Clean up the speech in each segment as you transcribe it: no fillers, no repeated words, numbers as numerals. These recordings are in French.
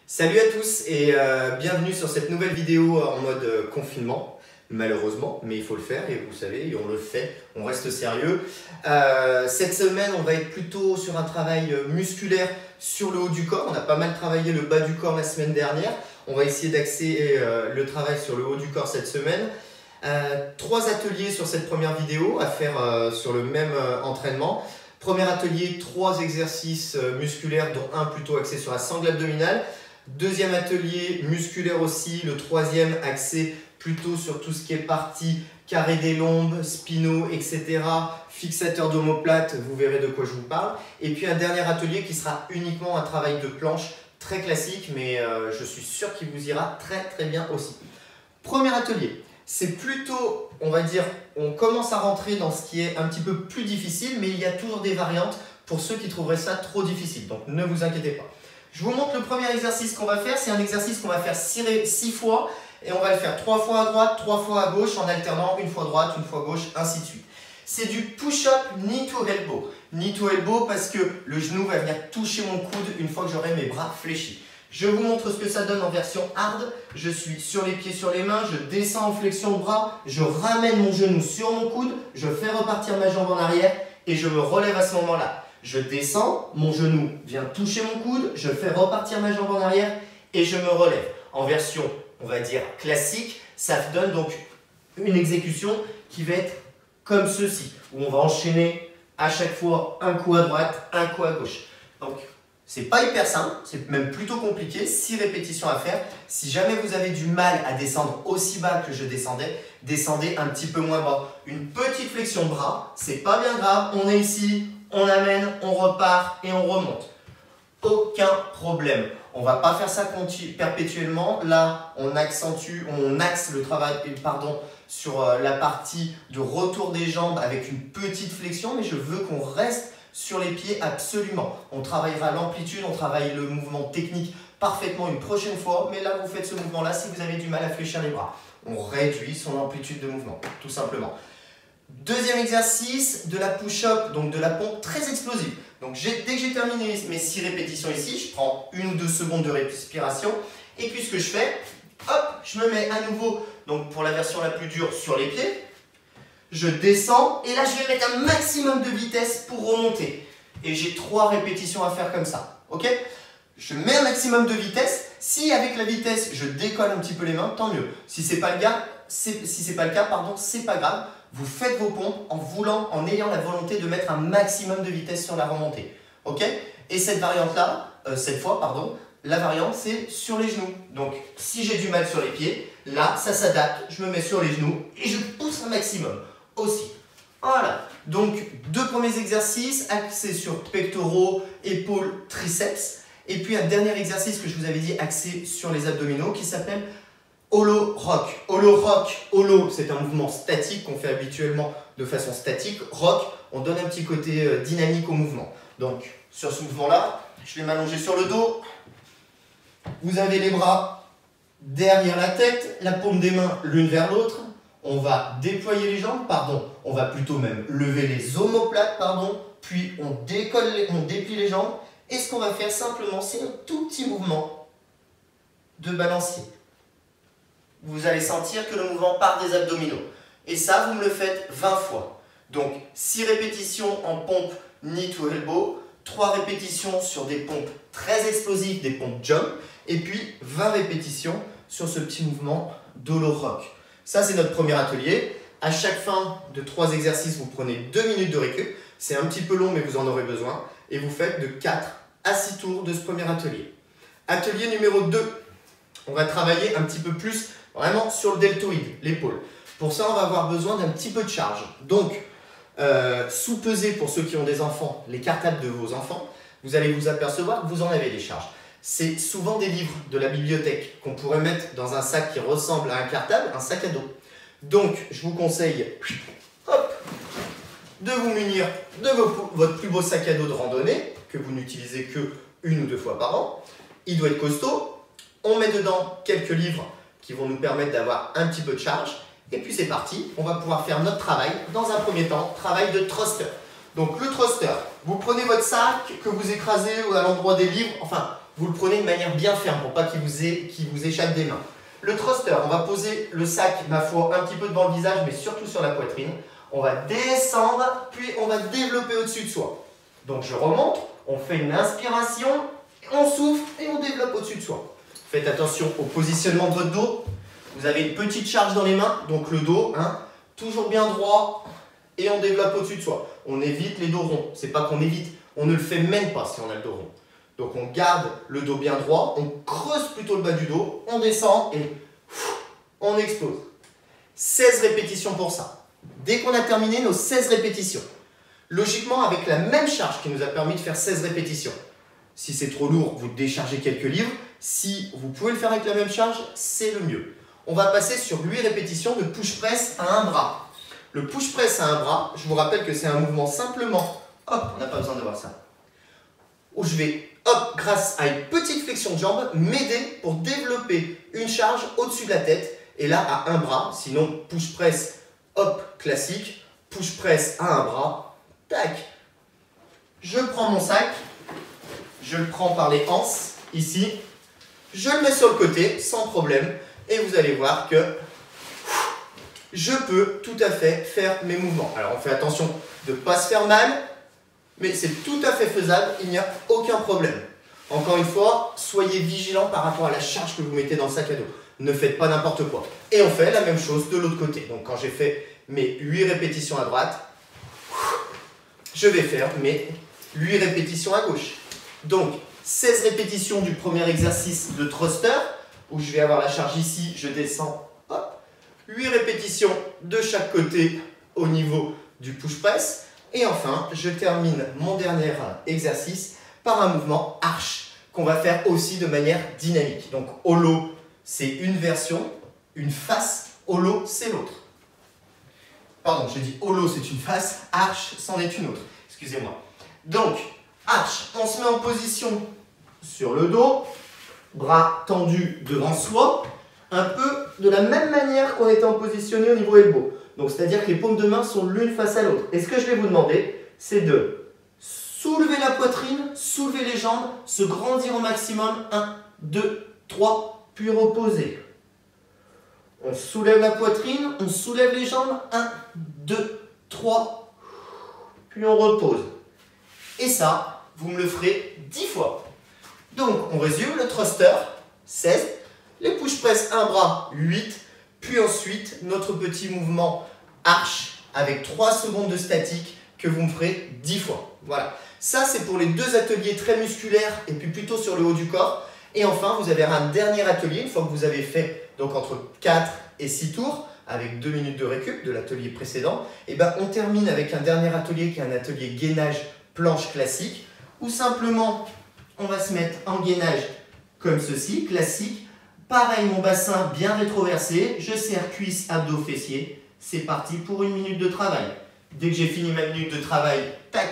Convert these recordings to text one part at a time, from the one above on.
Salut à tous et bienvenue sur cette nouvelle vidéo en mode confinement, malheureusement, mais il faut le faire et vous savez, on le fait, on reste sérieux. Cette semaine, on va être plutôt sur un travail musculaire sur le haut du corps. On a pas mal travaillé le bas du corps la semaine dernière. On va essayer d'axer le travail sur le haut du corps cette semaine. 3 ateliers sur cette première vidéo à faire sur le même entraînement. Premier atelier, 3 exercices musculaires, dont un plutôt axé sur la sangle abdominale. Deuxième atelier musculaire aussi, le troisième axé plutôt sur tout ce qui est partie carré des lombes, spinaux, etc. Fixateur d'omoplate, vous verrez de quoi je vous parle. Et puis un dernier atelier qui sera uniquement un travail de planche très classique, mais je suis sûr qu'il vous ira très bien aussi. Premier atelier, c'est plutôt, on va dire, on commence à rentrer dans ce qui est un petit peu plus difficile, mais il y a toujours des variantes pour ceux qui trouveraient ça trop difficile, donc ne vous inquiétez pas. Je vous montre le premier exercice qu'on va faire. C'est un exercice qu'on va faire 6 fois et on va le faire 3 fois à droite, 3 fois à gauche en alternant une fois droite, une fois gauche, ainsi de suite. C'est du push-up knee to elbow. Knee to elbow parce que le genou va venir toucher mon coude une fois que j'aurai mes bras fléchis. Je vous montre ce que ça donne en version hard. Je suis sur les pieds, sur les mains, je descends en flexion de bras, je ramène mon genou sur mon coude, je fais repartir ma jambe en arrière et je me relève à ce moment-là. Je descends, mon genou vient toucher mon coude, je fais repartir ma jambe en arrière et je me relève. En version, on va dire, classique, ça donne donc une exécution qui va être comme ceci, où on va enchaîner à chaque fois un coup à droite, un coup à gauche. Donc, c'est pas hyper simple, c'est même plutôt compliqué, 6 répétitions à faire. Si jamais vous avez du mal à descendre aussi bas que je descendais, descendez un petit peu moins bas. Une petite flexion de bras, c'est pas bien grave, on est ici, on amène, on repart et on remonte. Aucun problème. On ne va pas faire ça perpétuellement. Là, on axe le travail sur la partie de retour des jambes avec une petite flexion, mais je veux qu'on reste sur les pieds absolument. On travaillera l'amplitude, on travaille le mouvement technique parfaitement une prochaine fois, mais là, vous faites ce mouvement-là si vous avez du mal à fléchir les bras. On réduit son amplitude de mouvement, tout simplement. Deuxième exercice, de la push-up, donc de la pompe très explosive. Donc dès que j'ai terminé mes 6 répétitions ici, je prends 1 ou 2 secondes de respiration. Et puis ce que je fais, hop, je me mets à nouveau, donc pour la version la plus dure, sur les pieds. Je descends et là je vais mettre un maximum de vitesse pour remonter. Et j'ai 3 répétitions à faire comme ça. Ok ? Je mets un maximum de vitesse. Si avec la vitesse je décolle un petit peu les mains, tant mieux. Si c'est pas le cas, c'est pas grave. Vous faites vos pompes en ayant la volonté de mettre un maximum de vitesse sur la remontée. Ok ? Et cette variante-là, la variante c'est sur les genoux. Donc si j'ai du mal sur les pieds, là ça s'adapte, je me mets sur les genoux et je pousse un maximum aussi. Voilà. Donc 2 premiers exercices axés sur pectoraux, épaules, triceps. Et puis un dernier exercice que je vous avais dit axé sur les abdominaux qui s'appelle Holo Rock. Holo, c'est un mouvement statique qu'on fait habituellement de façon statique. Rock, on donne un petit côté dynamique au mouvement. Donc, sur ce mouvement-là, je vais m'allonger sur le dos. Vous avez les bras derrière la tête, la paume des mains l'une vers l'autre. On va déployer les jambes, on va plutôt même lever les omoplates, puis on déplie les jambes. Et ce qu'on va faire simplement, c'est un tout petit mouvement de balancier. Vous allez sentir que le mouvement part des abdominaux. Et ça, vous me le faites 20 fois. Donc, 6 répétitions en pompe knee to elbow, 3 répétitions sur des pompes très explosives, des pompes jump, et puis 20 répétitions sur ce petit mouvement d'Holo Rock. Ça, c'est notre premier atelier. À chaque fin de 3 exercices, vous prenez 2 minutes de récup. C'est un petit peu long, mais vous en aurez besoin. Et vous faites de 4 à 6 tours de ce premier atelier. Atelier numéro 2. On va travailler un petit peu plus vraiment sur le deltoïde, l'épaule. Pour ça, on va avoir besoin d'un petit peu de charge. Donc, sous-peser pour ceux qui ont des enfants, les cartables de vos enfants, vous allez vous apercevoir que vous en avez des charges. C'est souvent des livres de la bibliothèque qu'on pourrait mettre dans un sac qui ressemble à un cartable, un sac à dos. Donc, je vous conseille de vous munir de votre plus beau sac à dos de randonnée, que vous n'utilisez que 1 ou 2 fois par an. Il doit être costaud. On met dedans quelques livres qui vont nous permettre d'avoir un petit peu de charge. Et puis c'est parti, on va pouvoir faire notre travail. Dans un premier temps, travail de thruster. Donc le thruster, Vous prenez votre sac que vous écrasez à l'endroit des livres, enfin, vous le prenez de manière bien ferme pour pas qu'il vous échappe des mains. Le thruster, on va poser le sac, ma foi, un petit peu devant le visage, mais surtout sur la poitrine. On va descendre, puis on va développer au-dessus de soi. Donc je remonte, on fait une inspiration, on souffle et on développe au-dessus de soi. Faites attention au positionnement de votre dos. Vous avez une petite charge dans les mains, donc le dos, hein, toujours bien droit, et on développe au-dessus de soi. On évite les dos ronds. C'est pas qu'on évite, on ne le fait même pas si on a le dos rond. Donc on garde le dos bien droit, on creuse plutôt le bas du dos, on descend et on explose. 16 répétitions pour ça. Dès qu'on a terminé nos 16 répétitions, logiquement avec la même charge qui nous a permis de faire 16 répétitions. Si c'est trop lourd, vous déchargez quelques livres. Si vous pouvez le faire avec la même charge, c'est le mieux. On va passer sur 8 répétitions de push-press à un bras. Le push-press à un bras, je vous rappelle que c'est un mouvement simplement, hop, on n'a pas besoin de voir ça, où je vais, hop, grâce à une petite flexion de jambe, m'aider pour développer une charge au-dessus de la tête. Et là, à un bras, sinon push-press, hop, classique, push-press à un bras, tac. Je prends mon sac, je le prends par les anses, ici, je le mets sur le côté, sans problème, et vous allez voir que je peux tout à fait faire mes mouvements. Alors on fait attention de ne pas se faire mal, mais c'est tout à fait faisable, il n'y a aucun problème. Encore une fois, soyez vigilants par rapport à la charge que vous mettez dans le sac à dos. Ne faites pas n'importe quoi. Et on fait la même chose de l'autre côté. Donc quand j'ai fait mes 8 répétitions à droite, je vais faire mes 8 répétitions à gauche. Donc 16 répétitions du premier exercice de thruster, où je vais avoir la charge ici, je descends, hop. 8 répétitions de chaque côté au niveau du push-press. Et enfin, je termine mon dernier exercice par un mouvement arche qu'on va faire aussi de manière dynamique. Donc holo, c'est une version, une face, holo, c'est l'autre. Pardon, j'ai dit holo, c'est une face, arche, c'en est une autre. Excusez-moi. Donc, arche, on se met en position sur le dos, bras tendus devant soi, un peu de la même manière qu'on était en positionné au niveau elbow. Donc, c'est-à-dire que les paumes de main sont l'une face à l'autre. Et ce que je vais vous demander, c'est de soulever la poitrine, soulever les jambes, se grandir au maximum. 1, 2, 3, puis reposer. On soulève la poitrine, on soulève les jambes. 1, 2, 3, puis on repose. Et ça, vous me le ferez 10 fois. Donc, on résume le thruster, 16. Les push-press, un bras, 8. Puis ensuite, notre petit mouvement arche avec 3 secondes de statique que vous me ferez 10 fois. Voilà. Ça, c'est pour les 2 ateliers très musculaires et puis plutôt sur le haut du corps. Et enfin, vous avez un dernier atelier, une fois que vous avez fait donc entre 4 et 6 tours, avec 2 minutes de récup de l'atelier précédent, et ben, on termine avec un dernier atelier qui est un atelier gainage planche classique, où simplement, on va se mettre en gainage comme ceci, classique. Pareil, mon bassin bien rétroversé, je serre cuisse, abdos, fessiers. C'est parti pour 1 minute de travail. Dès que j'ai fini ma minute de travail, tac,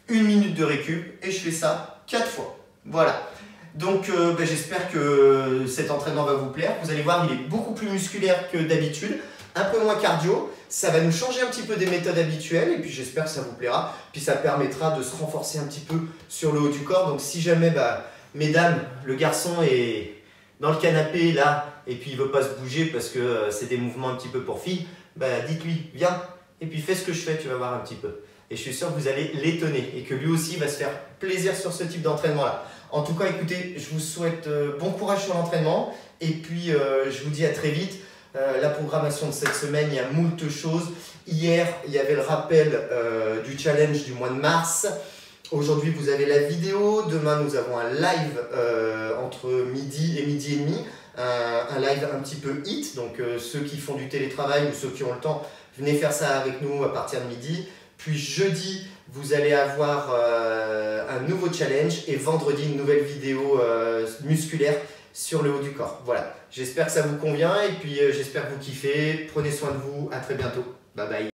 1 minute de récup et je fais ça 4 fois. Voilà. Donc j'espère que cet entraînement va vous plaire. Vous allez voir, il est beaucoup plus musculaire que d'habitude, un peu moins cardio. Ça va nous changer un petit peu des méthodes habituelles et puis j'espère que ça vous plaira. Puis ça permettra de se renforcer un petit peu sur le haut du corps. Donc si jamais, mesdames, le garçon est dans le canapé là et puis il ne veut pas se bouger parce que c'est des mouvements un petit peu pour filles, dites-lui, viens et puis fais ce que je fais, tu vas voir un petit peu. Et je suis sûr que vous allez l'étonner et que lui aussi va se faire plaisir sur ce type d'entraînement là. En tout cas, écoutez, je vous souhaite bon courage sur l'entraînement et puis je vous dis à très vite. La programmation de cette semaine, il y a moult choses. Hier, il y avait le rappel du challenge du mois de mars. Aujourd'hui, vous avez la vidéo. Demain, nous avons un live entre midi et midi et demi. Un live un petit peu hit. Donc, ceux qui font du télétravail ou ceux qui ont le temps, venez faire ça avec nous à partir de midi. Puis jeudi, vous allez avoir un nouveau challenge. Et vendredi, une nouvelle vidéo musculaire sur le haut du corps. Voilà, j'espère que ça vous convient et puis j'espère que vous kiffez. Prenez soin de vous, à très bientôt. Bye bye.